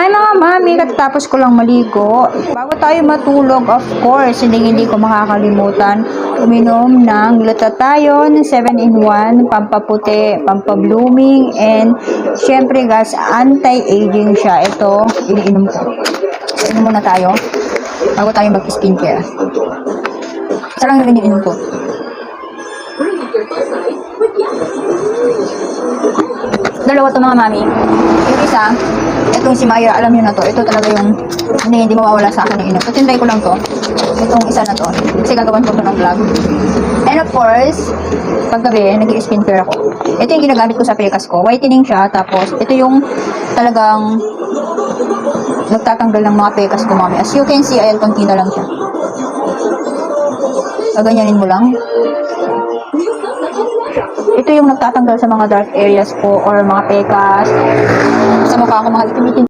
Hi mga mami, katatapos ko lang maligo. Bago tayo matulog, of course, hindi ko makakalimutan uminom ng glutathione 7-in-1, pampaputi, pampablooming, and syempre guys, anti-aging siya. Ito, iniinom ko. So, inom muna tayo bago tayo mag-skincare. Isa lang yung iniinom ko. Dalawa to mga mami. Yung isa, itong si Myra, alam nyo na to. Ito talaga yung hindi mawawala sa akin ng inom. Tutintay ko lang to. Itong isa na to. Kasi gagawan ko to ng vlog. And of course, paggabi, nag-i-skincare ako. Ito yung ginagamit ko sa pekas ko. Whitening siya. Tapos, ito yung talagang nagtatanggal ng mga pekas ko, mami. As you can see, ayan, konti na lang siya. Gaganyanin mo lang. Ito yung nagtatanggal sa mga dark areas ko or mga pekas. Sa mukha ko, mga itim-itim